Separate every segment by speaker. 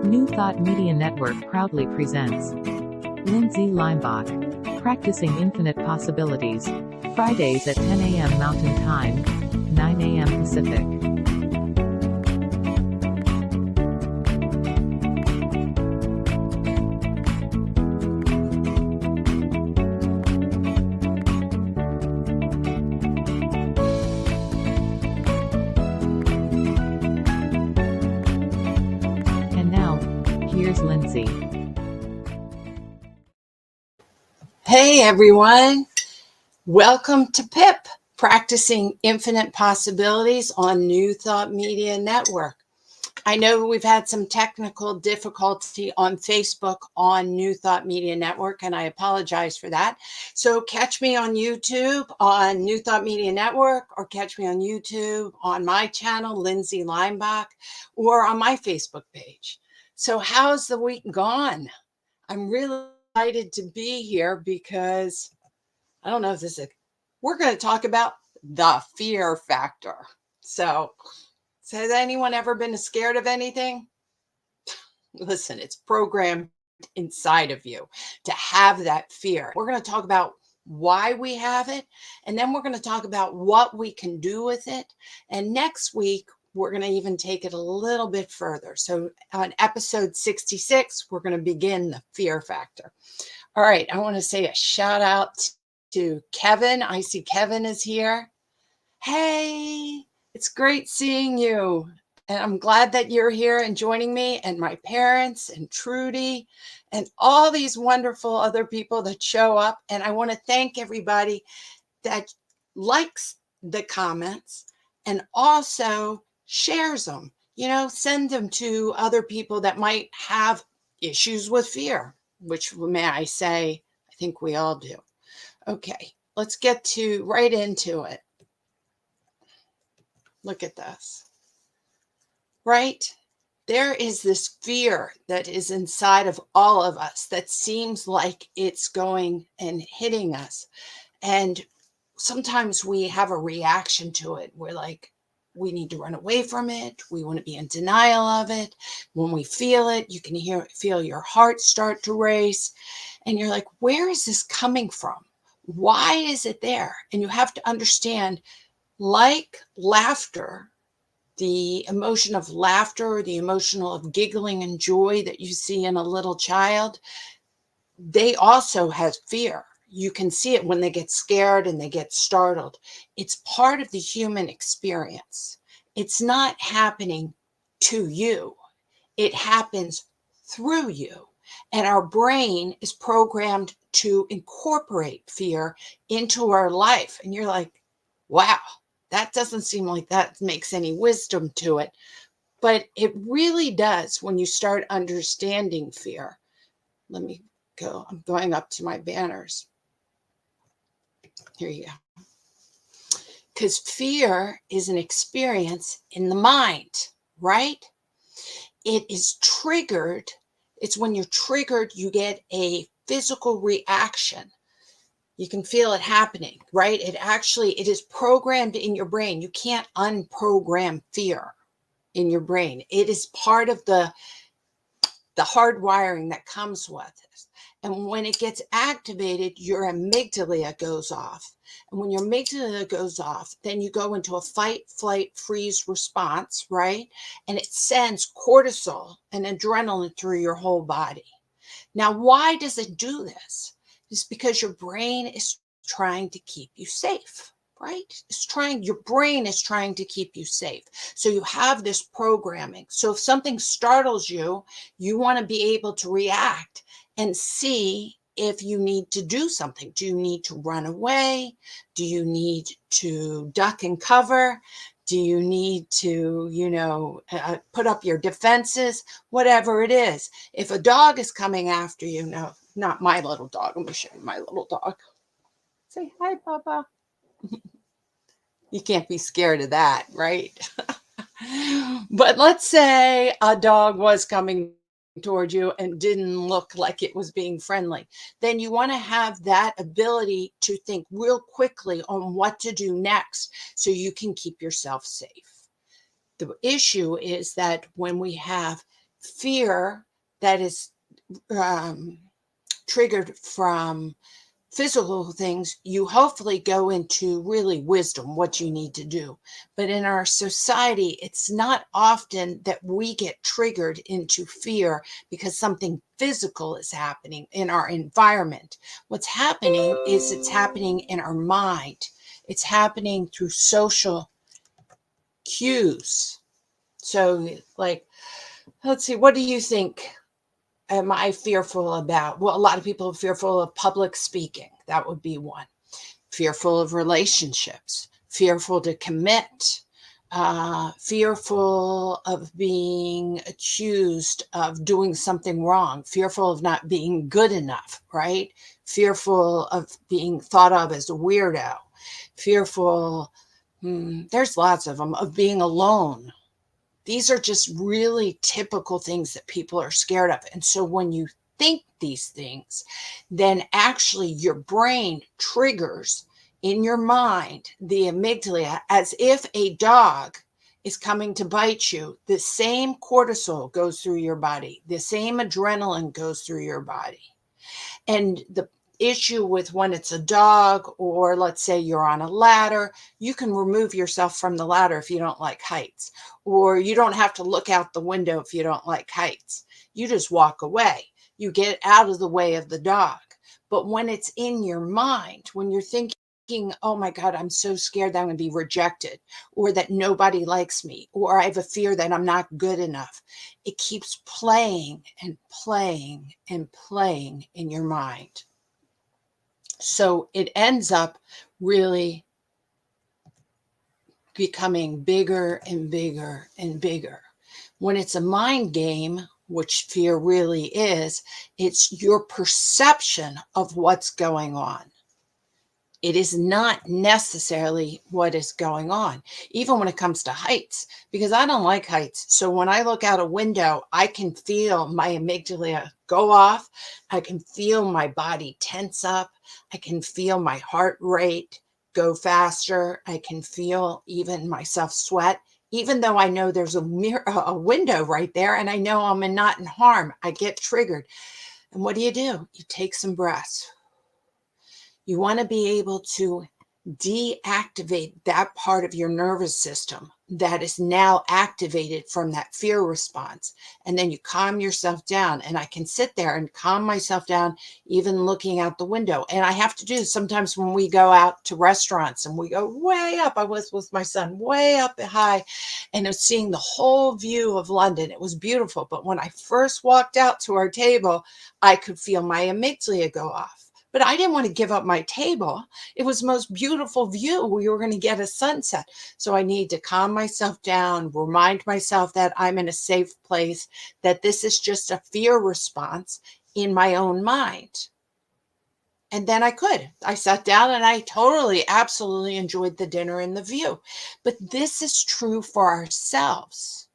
Speaker 1: New Thought Media Network proudly presents Lindsay Leimbach, Practicing Infinite Possibilities, Fridays at 10 a.m. Mountain Time, 9 a.m. Pacific. And now, here's Lindsay.
Speaker 2: Hey everyone, welcome to PIP, Practicing Infinite Possibilities on New Thought Media Network. I know we've had some technical difficulty on Facebook on New Thought Media Network, and I apologize for that. So catch me on YouTube on New Thought Media Network, or catch me on YouTube on my channel, Lindsay Leimbach, or on my Facebook page. So how's the week gone? I'm really excited to be here because I don't know if this is, we're going to talk about the fear factor. So has anyone ever been scared of anything? Listen, it's programmed inside of you to have that fear. We're going to talk about why we have it, and then we're going to talk about what we can do with it. And next week, we're going to even take it a little bit further. So on episode 66, we're going to begin the fear factor. All right, I want to say a shout out to Kevin. I see Kevin is here. Hey, it's great seeing you. And I'm glad that you're here and joining me, and my parents and Trudy and all these wonderful other people that show up. And I want to thank everybody that likes the comments and also shares them. You know, send them to other people that might have issues with fear, which, may I say, I think we all do. Okay, let's get right into it. Look at this. Right? There is this fear that is inside of all of us that seems like it's going and hitting us. And sometimes we have a reaction to it. We're like, we need to run away from it. We want to be in denial of it. When we feel it, you can feel your heart start to race. And you're like, where is this coming from? Why is it there? And you have to understand, like laughter, the emotion of laughter, the emotion of giggling and joy that you see in a little child, they also have fear. You can see it when they get scared and they get startled. It's part of the human experience. It's not happening to you. It happens through you. And our brain is programmed to incorporate fear into our life. And you're like, wow, that doesn't seem like that makes any wisdom to it. But it really does when you start understanding fear. Let me go. I'm going up to my banners. Here you go. Because fear is an experience in the mind, right? It is triggered. It's when you're triggered, you get a physical reaction. You can feel it happening, right? It is programmed in your brain. You can't unprogram fear in your brain. It is part of the hardwiring that comes with it. And when it gets activated, your amygdala goes off. And when your amygdala goes off, then you go into a fight, flight, freeze response, right? And it sends cortisol and adrenaline through your whole body. Now, why does it do this? It's because your brain is trying to keep you safe, right? Your brain is trying to keep you safe. So you have this programming. So if something startles you, you want to be able to react and see if you need to do something. Do you need to run away? Do you need to duck and cover? Do you need to, put up your defenses? Whatever it is. If a dog is coming after you, no, not my little dog. Let me show you my little dog. Say hi, Papa. You can't be scared of that, right? But let's say a dog was coming toward you and didn't look like it was being friendly. Then you want to have that ability to think real quickly on what to do next so you can keep yourself safe. The issue is that when we have fear that is triggered from physical things, you hopefully go into really wisdom, what you need to do. But in our society, it's not often that we get triggered into fear because something physical is happening in our environment. What's happening is it's happening in our mind. It's happening through social cues. So, like, let's see, what do you think? Am I fearful about? Well, a lot of people are fearful of public speaking. That would be one. Fearful of relationships, fearful to commit, fearful of being accused of doing something wrong, fearful of not being good enough, right? Fearful of being thought of as a weirdo, fearful, there's lots of them, of being alone. These are just really typical things that people are scared of. And so when you think these things, then actually your brain triggers in your mind the amygdala as if a dog is coming to bite you. The same cortisol goes through your body, the same adrenaline goes through your body. And the issue with when it's a dog, or let's say you're on a ladder, you can remove yourself from the ladder if you don't like heights, or you don't have to look out the window if you don't like heights. You just walk away. You get out of the way of the dog. But when it's in your mind, when you're thinking, oh my God, I'm so scared that I'm going to be rejected, or that nobody likes me, or I have a fear that I'm not good enough, it keeps playing and playing and playing in your mind. So it ends up really becoming bigger and bigger and bigger. When it's a mind game, which fear really is, it's your perception of what's going on. It is not necessarily what is going on, even when it comes to heights, because I don't like heights. So when I look out a window, I can feel my amygdala go off. I can feel my body tense up. I can feel my heart rate go faster. I can feel even myself sweat, even though I know there's a window right there and I know I'm not in harm. I get triggered. And what do? You take some breaths. You want to be able to deactivate that part of your nervous system that is now activated from that fear response. And then you calm yourself down. And I can sit there and calm myself down, even looking out the window. And I have to do sometimes when we go out to restaurants and we go way up. I was with my son way up high and I was seeing the whole view of London. It was beautiful. But when I first walked out to our table, I could feel my amygdala go off. But I didn't want to give up my table. It was the most beautiful view. We were going to get a sunset. So I need to calm myself down, remind myself that I'm in a safe place, that this is just a fear response in my own mind. And then I sat down and I totally, absolutely enjoyed the dinner and the view. But this is true for ourselves.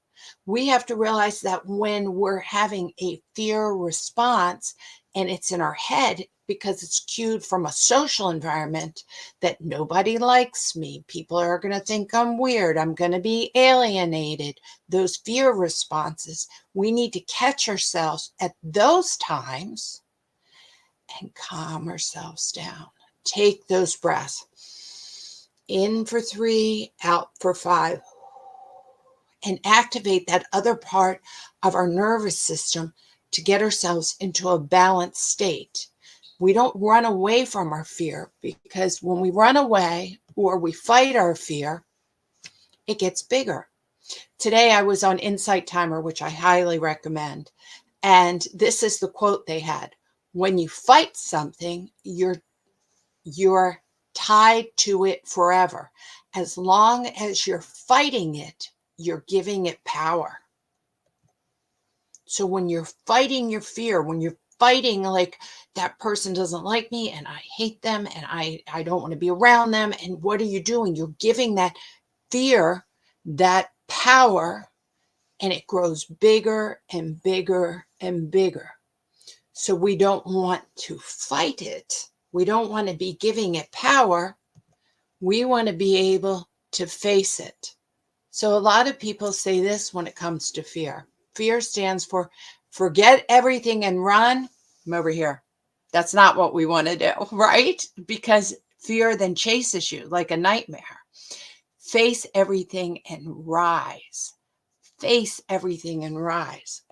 Speaker 2: We have to realize that when we're having a fear response and it's in our head, because it's cued from a social environment that nobody likes me, people are going to think I'm weird, I'm going to be alienated, those fear responses, we need to catch ourselves at those times and calm ourselves down. Take those breaths. In for 3, out for 5. And activate that other part of our nervous system to get ourselves into a balanced state. We don't run away from our fear, because when we run away or we fight our fear, it gets bigger. Today I was on Insight Timer, which I highly recommend. And this is the quote they had. When you fight something, you're tied to it forever. As long as you're fighting it, you're giving it power. So when you're fighting your fear, when you're fighting like that person doesn't like me and I hate them and I don't want to be around them, and what are you doing? You're giving that fear that power, and it grows bigger and bigger and bigger. So we don't want to fight it. We don't want to be giving it power. We want to be able to face it. So a lot of people say this when it comes to fear. Fear stands for forget everything and run. I'm over here. That's not what we want to do, right? Because fear then chases you like a nightmare. Face everything and rise. Face everything and rise.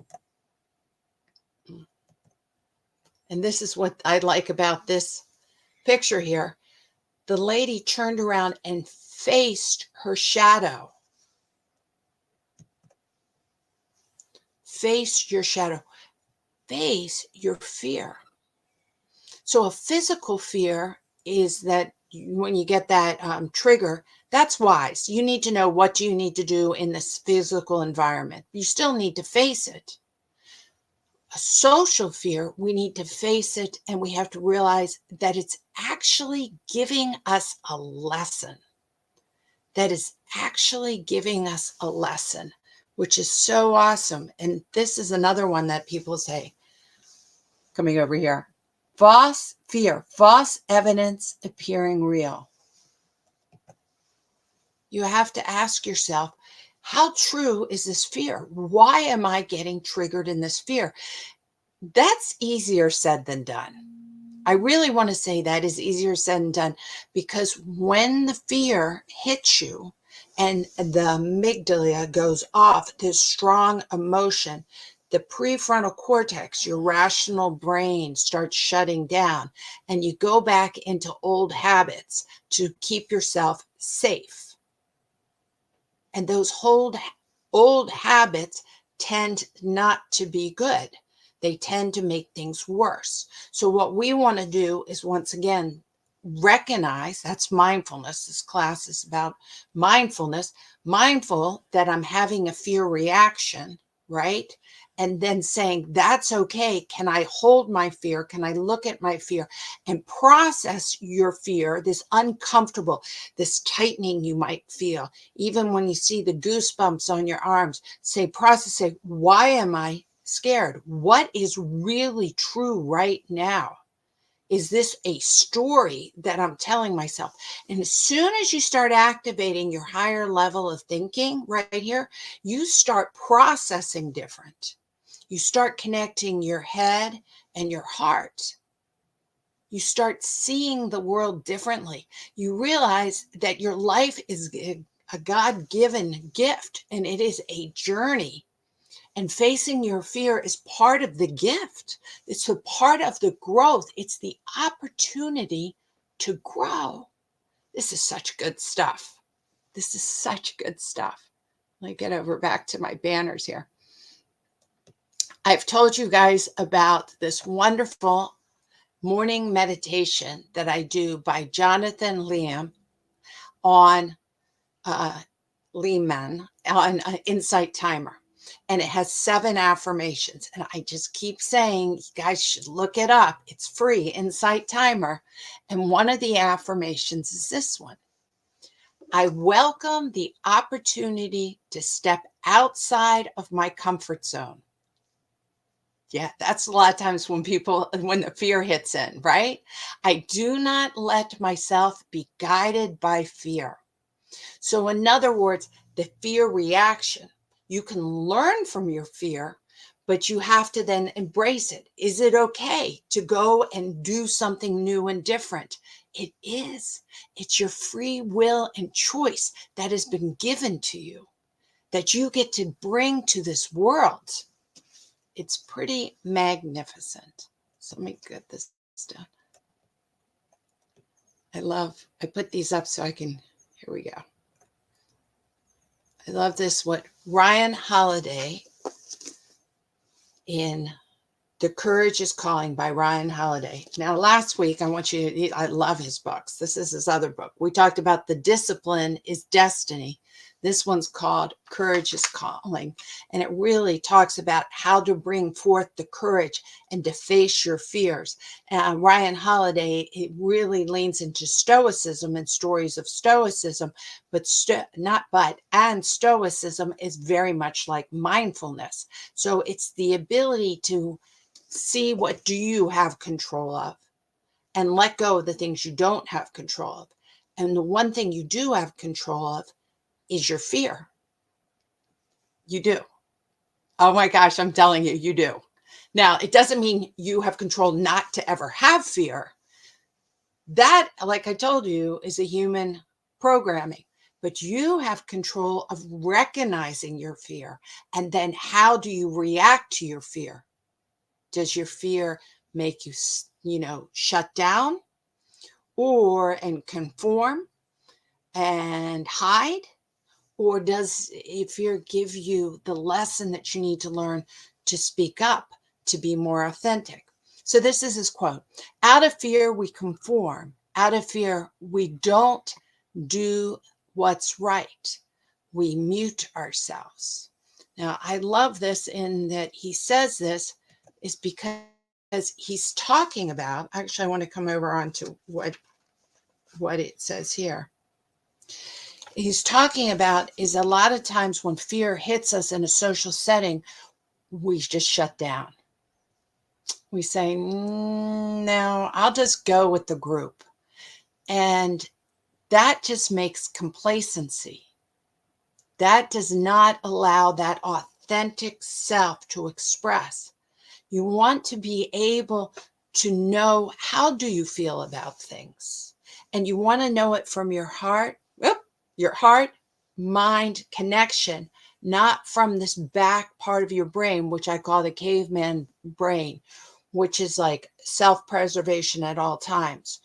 Speaker 2: And this is what I like about this picture here. The lady turned around and faced her shadow. Face your shadow. Face your fear. So a physical fear is that when you get that trigger, that's wise. You need to know what do you need to do in this physical environment. You still need to face it. A social fear, we need to face it, and we have to realize that it's actually giving us a lesson. That is actually giving us a lesson, which is so awesome. And this is another one that people say, coming over here, false fear, false evidence appearing real. You have to ask yourself, how true is this fear? Why am I getting triggered in this fear? That's easier said than done. I really want to say that is easier said than done, because when the fear hits you and the amygdala goes off, this strong emotion, the prefrontal cortex, your rational brain, starts shutting down, and you go back into old habits to keep yourself safe. And those old habits tend not to be good. They tend to make things worse. So what we want to do is, once again, recognize, that's mindfulness. This class is about mindfulness. Mindful that I'm having a fear reaction, right? And then saying, that's okay. Can I hold my fear? Can I look at my fear and process your fear, this uncomfortable, this tightening you might feel, even when you see the goosebumps on your arms? Say, process, say, why am I scared? What is really true right now? Is this a story that I'm telling myself? And as soon as you start activating your higher level of thinking right here, you start processing different. You start connecting your head and your heart. You start seeing the world differently. You realize that your life is a God-given gift, and it is a journey. And facing your fear is part of the gift. It's a part of the growth. It's the opportunity to grow. This is such good stuff. This is such good stuff. Let me get over back to my banners here. I've told you guys about this wonderful morning meditation that I do by Jonathan Liam on Leimbach on Insight Timer. And it has 7 affirmations. And I just keep saying, you guys should look it up. It's free, Insight Timer. And one of the affirmations is this one. I welcome the opportunity to step outside of my comfort zone. Yeah, that's a lot of times when the fear hits in, right? I do not let myself be guided by fear. So in other words, the fear reaction, you can learn from your fear, but you have to then embrace it. Is it okay to go and do something new and different? It is. It's your free will and choice that has been given to you, that you get to bring to this world. It's pretty magnificent. So let me get this done. I put these up so I can, here we go. I love this, what Ryan Holiday in The Courage is Calling by Ryan Holiday. Now, last week, I love his books. This is his other book. We talked about The Discipline is Destiny. This one's called Courage is Calling. And it really talks about how to bring forth the courage and to face your fears. Ryan Holiday, it really leans into Stoicism and stories of Stoicism, and Stoicism is very much like mindfulness. So it's the ability to see what do you have control of and let go of the things you don't have control of. And the one thing you do have control of is your fear. You do. Oh my gosh, I'm telling you, you do. Now, it doesn't mean you have control not to ever have fear. That, like I told you, is a human programming. But you have control of recognizing your fear. And then how do you react to your fear? Does your fear make you, shut down and conform and hide? Or does fear give you the lesson that you need to learn to speak up, to be more authentic? So this is his quote: out of fear, we conform. Out of fear, we don't do what's right. We mute ourselves. Now, I love this in that he says this is because he's talking about, actually, I want to come over onto what it says here. He's talking about is a lot of times when fear hits us in a social setting, we just shut down. We say, no, I'll just go with the group. And that just makes complacency. That does not allow that authentic self to express. You want to be able to know, how do you feel about things? And you want to know it from your heart, mind connection, not from this back part of your brain, which I call the caveman brain, which is like self-preservation at all times.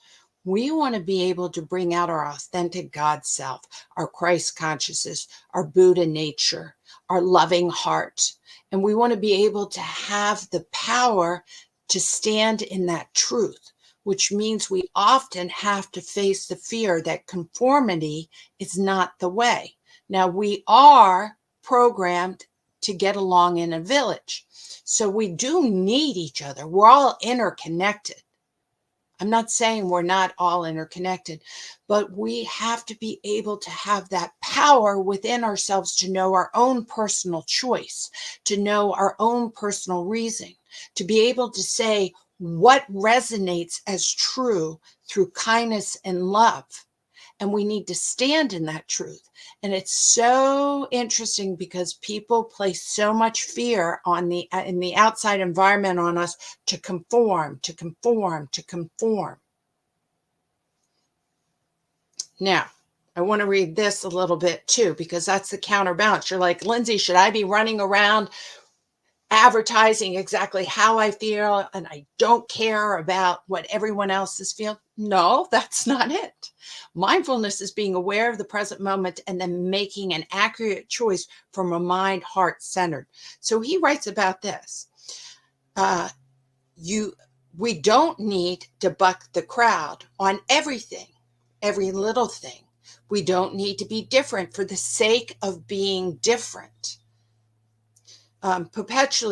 Speaker 2: We want to be able to bring out our authentic God self, our Christ consciousness, our Buddha nature, our loving heart. And we want to be able to have the power to stand in that truth, which means we often have to face the fear that conformity is not the way. Now, we are programmed to get along in a village. So we do need each other. We're all interconnected. I'm not saying we're not all interconnected, but we have to be able to have that power within ourselves to know our own personal choice, to know our own personal reason, to be able to say what resonates as true through kindness and love. And we need to stand in that truth. And it's so interesting because people place so much fear on in the outside environment on us to conform, to conform, to conform. Now, I want to read this a little bit too, because that's the counterbalance. You're like, Lindsay, should I be running around advertising exactly how I feel and I don't care about what everyone else is feeling? No, that's not it. Mindfulness is being aware of the present moment and then making an accurate choice from a mind, heart centered. So he writes about this. We don't need to buck the crowd on everything, every little thing. We don't need to be different for the sake of being different. Perpetual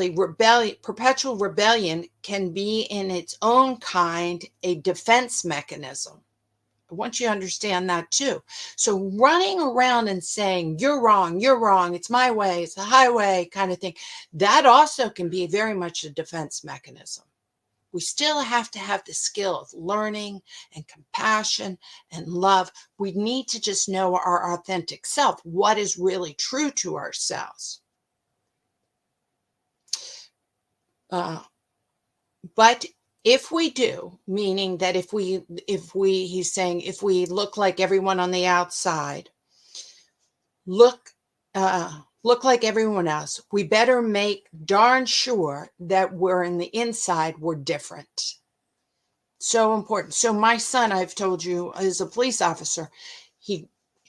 Speaker 2: rebellion can be in its own kind a defense mechanism. I want you to understand that too. So running around and saying, you're wrong, it's my way, it's the highway kind of thing, that also can be very much a defense mechanism. We still have to have the skill of learning and compassion and love. We need to just know our authentic self, what is really true to ourselves. But if we do, meaning that he's saying, if we look like everyone on the outside, look like everyone else, we better make darn sure that we're in the inside, we're different. So important. So my son, I've told you, is a police officer. He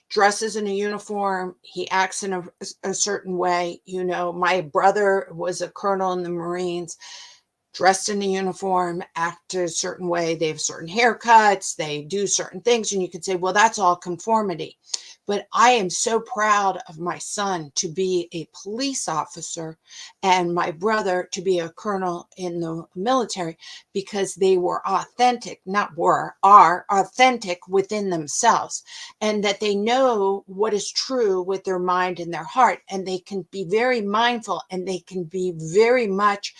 Speaker 2: dresses in a uniform. He acts in a certain way. My brother was a colonel in the Marines, dressed in a uniform, act a certain way. They have certain haircuts. They do certain things. And you could say, well, that's all conformity. But I am so proud of my son to be a police officer and my brother to be a colonel in the military, because they were authentic, are authentic within themselves, and that they know what is true with their mind and their heart. And they can be very mindful and they can be very much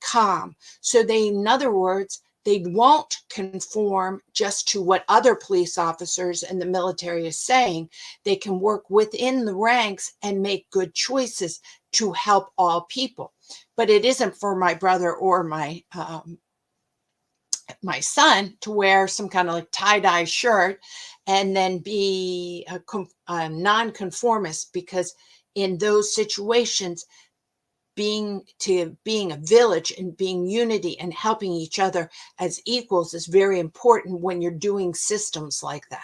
Speaker 2: calm. So in other words, they won't conform just to what other police officers and the military is saying. They can work within the ranks and make good choices to help all people. But it isn't for my brother or my son to wear some kind of like tie-dye shirt and then be a nonconformist, because in those situations, being a village and being unity and helping each other as equals is very important when you're doing systems like that.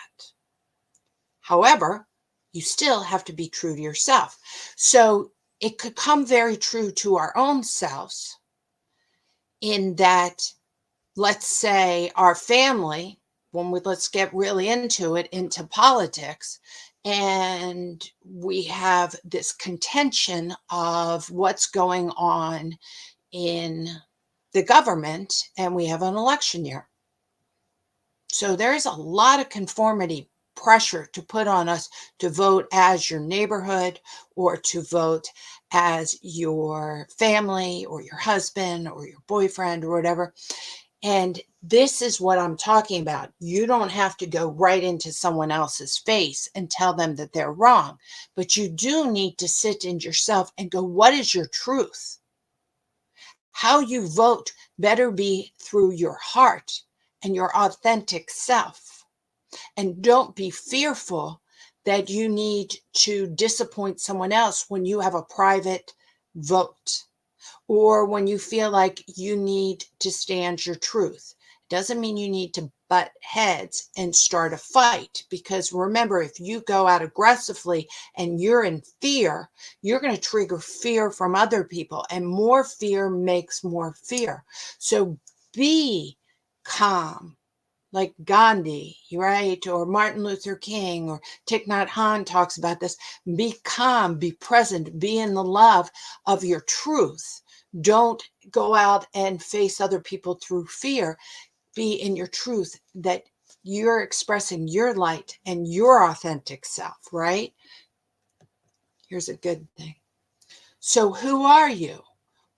Speaker 2: However, you still have to be true to yourself. So it could come very true to our own selves in that, let's say our family, let's get really into it, into politics, and we have this contention of what's going on in the government, and we have an election year. So there's a lot of conformity pressure to put on us to vote as your neighborhood or to vote as your family or your husband or your boyfriend or whatever. And this is what I'm talking about. You don't have to go right into someone else's face and tell them that they're wrong, but you do need to sit in yourself and go, what is your truth? How you vote better be through your heart and your authentic self. And don't be fearful that you need to disappoint someone else when you have a private vote, or when you feel like you need to stand your truth. It doesn't mean you need to butt heads and start a fight, because remember, if you go out aggressively and you're in fear, you're going to trigger fear from other people, and more fear makes more fear. So be calm, like Gandhi, right? Or Martin Luther King, or Thich Nhat Hanh talks about this. Be calm, be present, be in the love of your truth. Don't go out and face other people through fear. Be in your truth, that you're expressing your light and your authentic self, right? Here's a good thing. So who are you?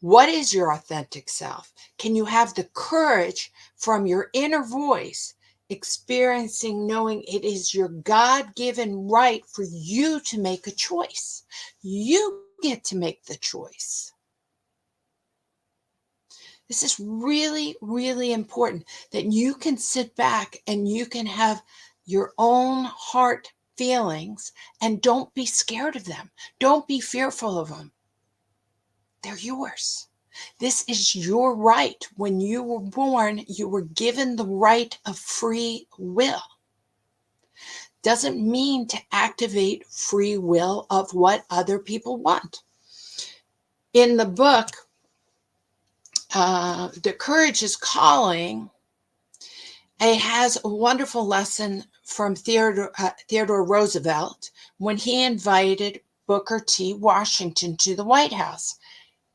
Speaker 2: What is your authentic self? Can you have the courage from your inner voice, experiencing, knowing it is your God-given right for you to make a choice? You get to make the choice. This is really, really important, that you can sit back and you can have your own heart feelings and don't be scared of them. Don't be fearful of them. They're yours. This is your right. When you were born, you were given the right of free will. Doesn't mean to activate free will of what other people want. In the book, The Courage is Calling, it has a wonderful lesson from Theodore Roosevelt when he invited Booker T. Washington to the White House.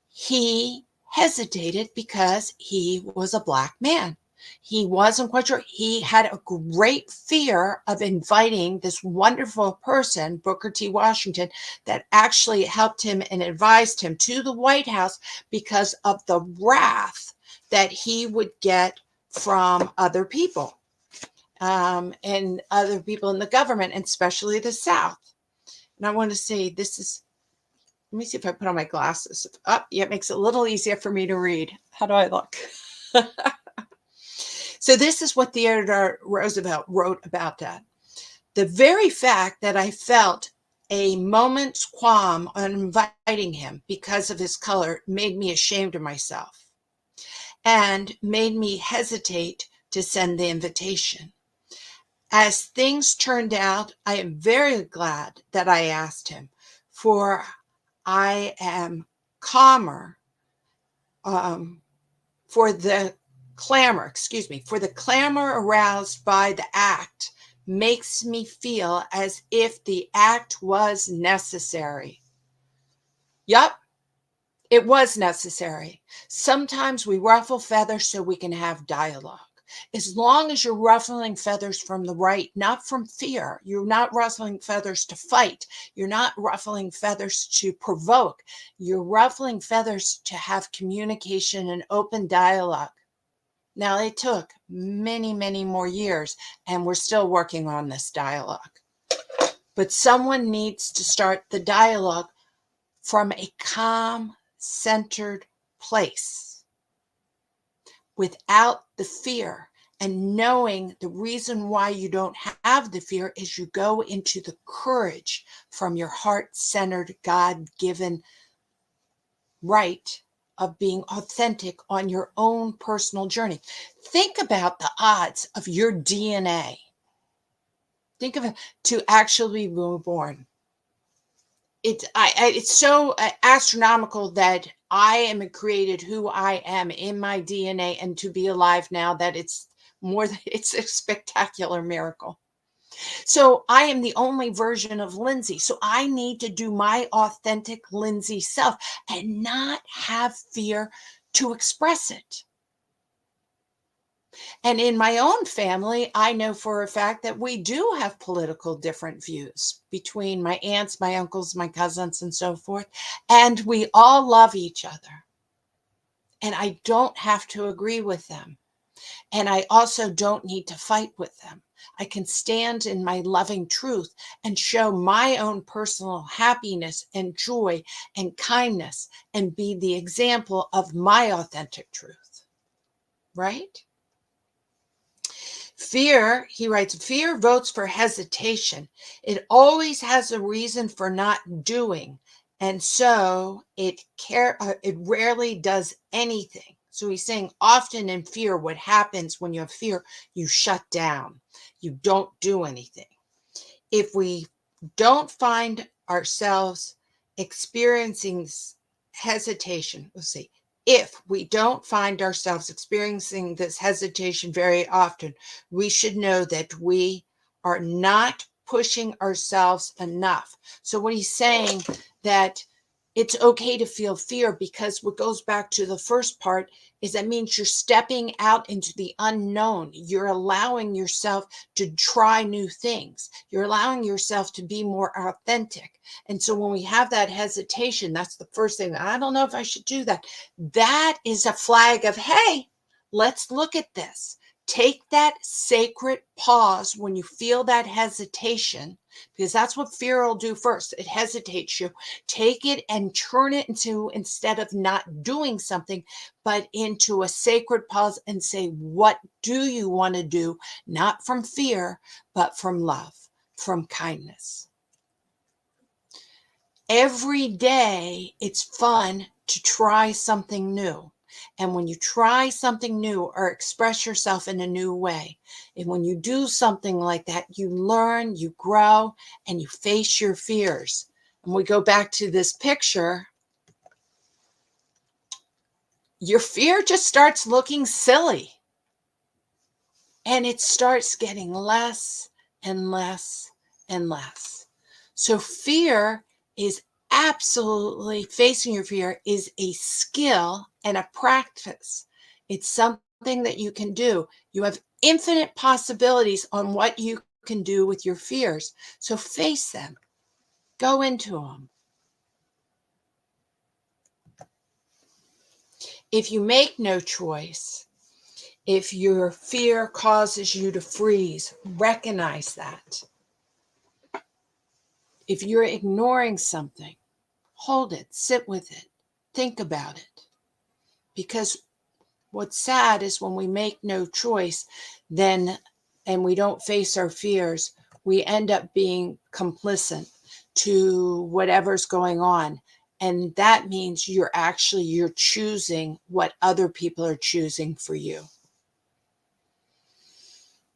Speaker 2: He hesitated because he was a Black man. He wasn't quite sure. He had a great fear of inviting this wonderful person, Booker T. Washington, that actually helped him and advised him to the White House because of the wrath that he would get from other people and other people in the government, and especially the South. And I want to say this is, let me see if I put on my glasses. Oh, yeah, it makes it a little easier for me to read. How do I look? So this is what Theodore Roosevelt wrote about that. The very fact that I felt a moment's qualm on inviting him because of his color made me ashamed of myself and made me hesitate to send the invitation. As things turned out, I am very glad that I asked him, for I am calmer for the clamor aroused by the act makes me feel as if the act was necessary. Yup, it was necessary. Sometimes we ruffle feathers so we can have dialogue. As long as you're ruffling feathers from the right, not from fear. You're not ruffling feathers to fight. You're not ruffling feathers to provoke. You're ruffling feathers to have communication and open dialogue. Now, it took many, many more years, and we're still working on this dialogue. But someone needs to start the dialogue from a calm, centered place without the fear. And knowing the reason why you don't have the fear is you go into the courage from your heart-centered, God-given right of being authentic on your own personal journey. Think about the odds of your DNA. Think of it to actually be born. It's so astronomical that I am created who I am in my DNA, and to be alive now, that it's more than it's a spectacular miracle. So I am the only version of Lindsay. So I need to do my authentic Lindsay self and not have fear to express it. And in my own family, I know for a fact that we do have political different views between my aunts, my uncles, my cousins, and so forth. And we all love each other. And I don't have to agree with them. And I also don't need to fight with them. I can stand in my loving truth and show my own personal happiness and joy and kindness and be the example of my authentic truth. Right? Fear, he writes, fear votes for hesitation. It always has a reason for not doing. And so it rarely does anything. So he's saying often in fear, what happens when you have fear, you shut down. You don't do anything. If we don't find ourselves experiencing hesitation, let's see, if we don't find ourselves experiencing this hesitation very often, we should know that we are not pushing ourselves enough. So what he's saying, that it's okay to feel fear, because what goes back to the first part is that means you're stepping out into the unknown. You're allowing yourself to try new things. You're allowing yourself to be more authentic. And so when we have that hesitation, that's the first thing. I don't know if I should do that. That is a flag of, hey, let's look at this. Take that sacred pause when you feel that hesitation, because that's what fear will do first. It hesitates you. Take it and turn it into, instead of not doing something, but into a sacred pause and say, what do you want to do? Not from fear, but from love, from kindness. Every day, it's fun to try something new. And when you try something new or express yourself in a new way, and when you do something like that, you learn, you grow, and you face your fears. And we go back to this picture, your fear just starts looking silly. And it starts getting less and less and less. So fear is absolutely, facing your fear is a skill and a practice. It's something that you can do. You have infinite possibilities on what you can do with your fears. So face them. Go into them. If you make no choice, if your fear causes you to freeze, recognize that. If you're ignoring something, hold it, sit with it, think about it. Because what's sad is when we make no choice, then, and we don't face our fears, we end up being complicit to whatever's going on. And that means you're choosing what other people are choosing for you.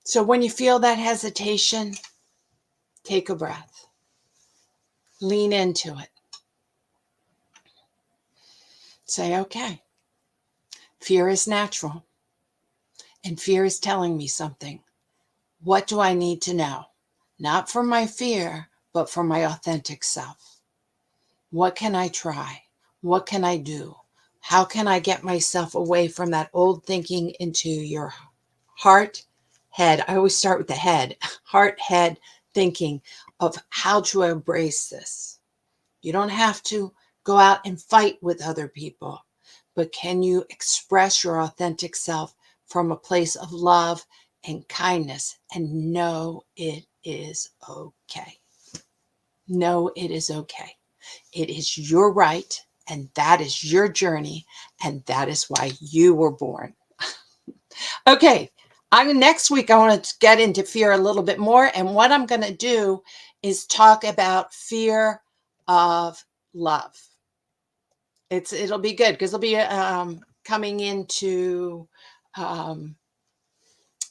Speaker 2: So when you feel that hesitation, take a breath. Lean into it. Say, okay, fear is natural, and fear is telling me something. What do I need to know? Not from my fear, but from my authentic self. What can I try? What can I do? How can I get myself away from that old thinking into your heart, head? I always start with the head, heart, head thinking of how to embrace this. You don't have to go out and fight with other people, but can you express your authentic self from a place of love and kindness and know it is okay? Know it is okay. It is your right, and that is your journey, and that is why you were born. Okay, next week I want to get into fear a little bit more, and what I'm going to do is talk about fear of love. It'll be good because it'll be coming into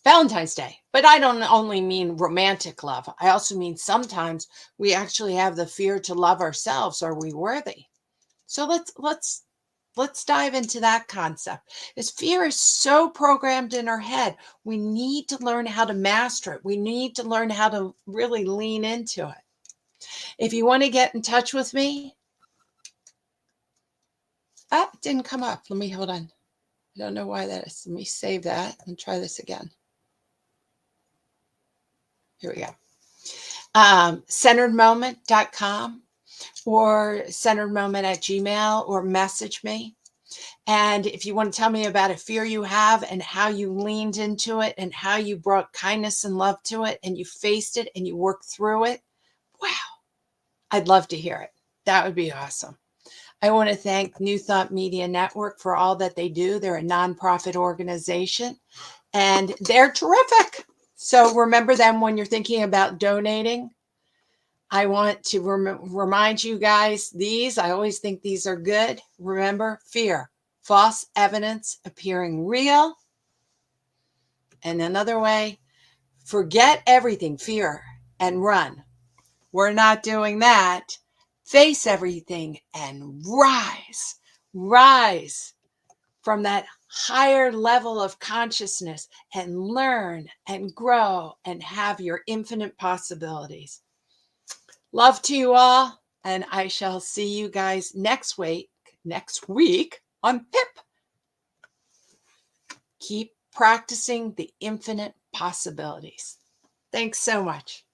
Speaker 2: Valentine's Day. But I don't only mean romantic love. I also mean sometimes we actually have the fear to love ourselves. Are we worthy? So let's dive into that concept. This fear is so programmed in our head. We need to learn how to master it. We need to learn how to really lean into it. If you want to get in touch with me, it didn't come up. Hold on. I don't know why that is. Let me save that and try this again. Here we go. Centeredmoment.com or centeredmoment@gmail, or message me. And if you want to tell me about a fear you have and how you leaned into it and how you brought kindness and love to it and you faced it and you worked through it, wow, I'd love to hear it. That would be awesome. I want to thank New Thought Media Network for all that they do. They're a nonprofit organization and they're terrific. So remember them when you're thinking about donating. I want to remind you guys, I always think these are good. Remember, fear, false evidence appearing real. And another way, forget everything, fear, and run. We're not doing that. Face everything and rise from that higher level of consciousness and learn and grow and have your infinite possibilities. Love to you all, and I shall see you guys next week on PIP. Keep practicing the infinite possibilities. Thanks so much.